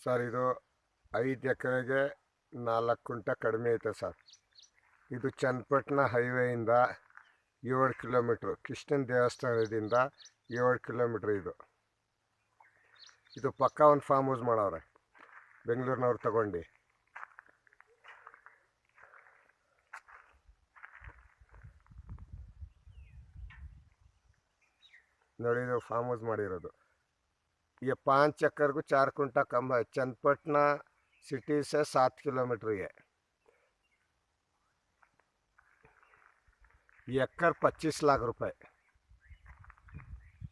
Sir ಇದು 5 ಎಕರೆಗೆ 4 ಕುಂಟ ಕಡಿಮೆ ಐತೆ ಸರ್. ಇದು ಚನ್ನಪಟ್ಟಣ ಹೈವೇಯಿಂದ 7 ಕಿಲೋಮೀಟ್ರು, ಕೃಷ್ಣನ ದೇವಸ್ಥಾನದಿಂದ 7 ಕಿಲೋಮೀಟ್ರ್. ಇದು ಪಕ್ಕ ಒಂದು ಫಾರ್ಮ್ ಹೌಸ್ ಮಾಡವ್ರೆ ಬೆಂಗಳೂರಿನವ್ರು ತಗೊಂಡು. ನೋಡಿ, ಇದು ಫಾರ್ಮ್ ಹೌಸ್ ಮಾಡಿರೋದು. ये 5 चक्कर को 4 कुंटा कम है. चन्नपटना सिटी से 7 किलोमीटर है. एकड़ 25 लाख रुपए.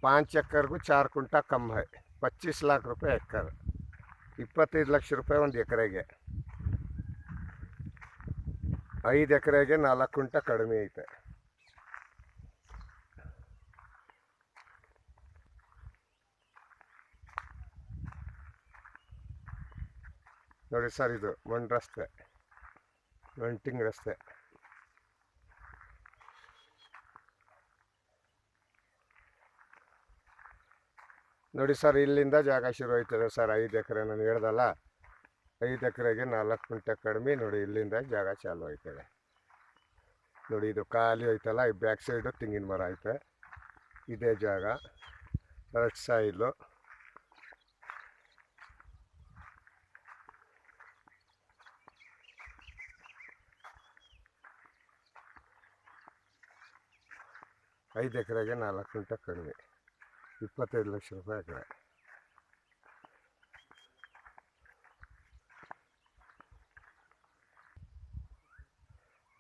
5 चक्कर को 4 कुंटा कम है. 25 लाख रुपए एकड़. 25 ಲಕ್ಷ ರೂಪಾಯಿ ಒಂದು ಎಕರೆಗೆ. 5 ಎಕರೆಗೆ 4 ಕುಂಟ ಕಡಿಮೆ ಐತೆ. ನೋಡಿ ಸರ್, ಇದು ಮಣ್ಣು ರಸ್ತೆ, ವೆಂಟಿಂಗ್ ರಸ್ತೆ. ನೋಡಿ ಸರ್, ಇಲ್ಲಿಂದ ಜಾಗ ಶುರು ಆಯ್ತದೆ ಸರ್. 5 ಎಕರೆ ನಾನು ಹೇಳ್ದಲ್ಲ, 5 ಎಕರೆಗೆ 4 ಕುಂಟೆ ಕಡಿಮೆ. ನೋಡಿ, ಇಲ್ಲಿಂದ ಜಾಗ ಚಾಲು ಆಯ್ತದೆ. ನೋಡಿ, ಇದು ಖಾಲಿ ಐತಲ್ಲ, ಈ ಬ್ಯಾಕ್ ಸೈಡು ತೆಂಗಿನ ಮರ ಐತೆ. ಇದೇ ಜಾಗ ರೈಟ್ ಸೈಡು. ಐದು ಎಕರೆಗೆ 4 ಕುಂಟೆ ಕಡಿಮೆ, 25 ಲಕ್ಷ ರೂಪಾಯಿ ಎಕರೆ.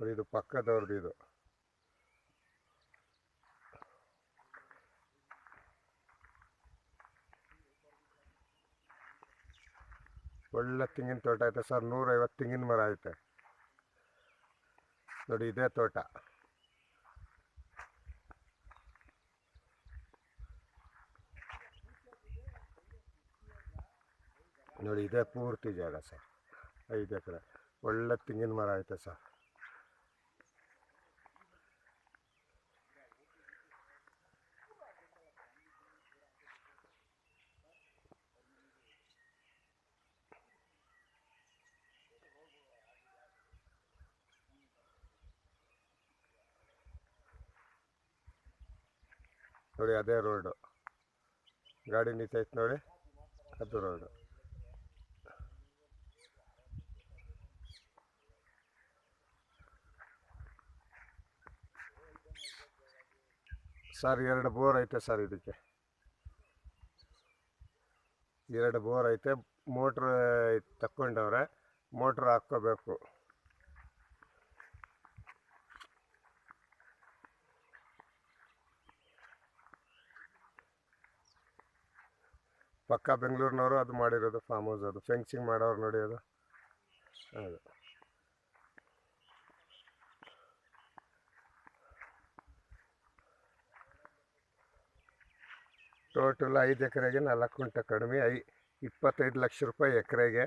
ನೋಡಿ, ಇದು ಪಕ್ಕದವ್ರದ್ದು. ಇದು ಒಳ್ಳೆ ತೆಂಗಿನ ತೋಟ ಐತೆ ಸರ್. 150 ತೆಂಗಿನ ಮರ ಐತೆ. ನೋಡಿ, ಇದೇ ತೋಟ. ನೋಡಿ, ಇದೇ ಪೂರ್ತಿ ಜಾಗ ಸರ್. 5 ಎಕರೆ ಒಳ್ಳೆ ತೆಂಗಿನ ಮರ ಐತೆ ಸರ್. ನೋಡಿ, ಅದೇ ರೋಡು. ಗಾಡಿ ನಿಂತೈತೆ ನೋಡಿ, ಅದು ರೋಡು. ಸರ್, 2 ಬೋರ್ ಐತೆ ಸರ್. ಇದಕ್ಕೆ 2 ಬೋರ್ ಐತೆ. ಮೋಟ್ರ್ ತಕ್ಕೊಂಡವ್ರೆ, ಮೋಟ್ರ್ ಹಾಕ್ಕೋಬೇಕು. ಪಕ್ಕ ಬೆಂಗಳೂರಿನವರು ಅದು ಮಾಡಿರೋದು ಫಾರ್ಮ್ ಹೌಸ್. ಅದು ಫೆನ್ಸಿಂಗ್ ಮಾಡೋರು ನೋಡಿ, ಅದು ಹೌದು. ಟೋಟಲ್ 5 ಎಕರೆಗೆ 4 ಕುಂಟೆ ಕಡಿಮೆ, 25 ಲಕ್ಷ ರೂಪಾಯಿ ಎಕರೆಗೆ.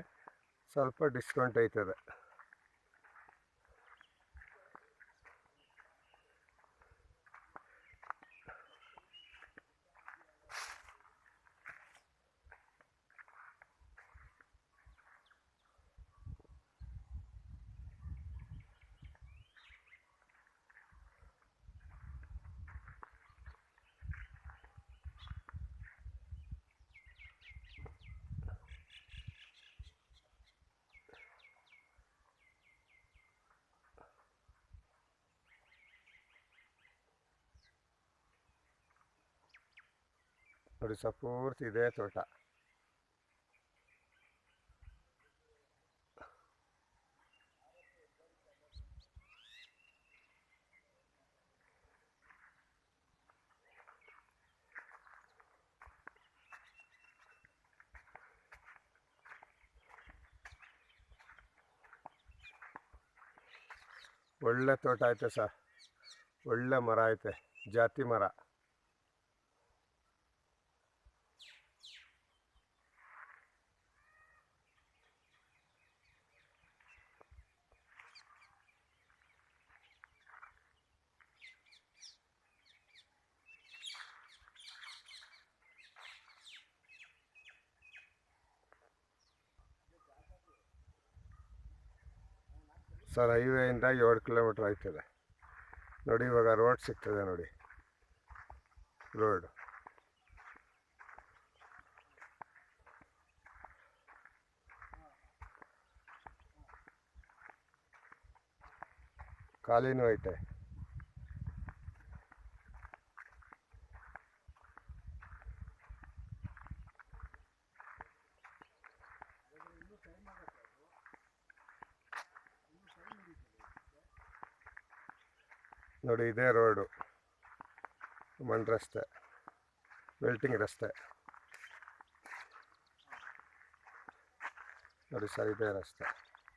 ಸ್ವಲ್ಪ ಡಿಸ್ಕೌಂಟ್ ಐತದೆ. ನೋಡಿ ಸರ್, ಪೂರ್ತಿ ಇದೇ ತೋಟ. ಒಳ್ಳೆ ತೋಟ ಐತೆ ಸರ್. ಒಳ್ಳೆ ಮರ ಐತೆ, ಜಾತಿ ಮರ. ಸರ್ ಹೈವೇಯಿಂದ 7 ಕಿಲೋಮೀಟ್ರ್ ಆಯ್ತದೆ ನೋಡಿ. ಇವಾಗ ರೋಡ್ ಸಿಗ್ತದೆ ನೋಡಿ, ರೋಡ್. ಖಾಲಿನೂ ಐತೆ. ನೋಡಿ ಇದೇ ರೋಡು, ಮಣ್ಣು ರಸ್ತೆ, ವೆಲ್ಟಿಂಗ್ ರಸ್ತೆ ನೋಡಿ ಸರ್, ಇದೇ ರಸ್ತೆ.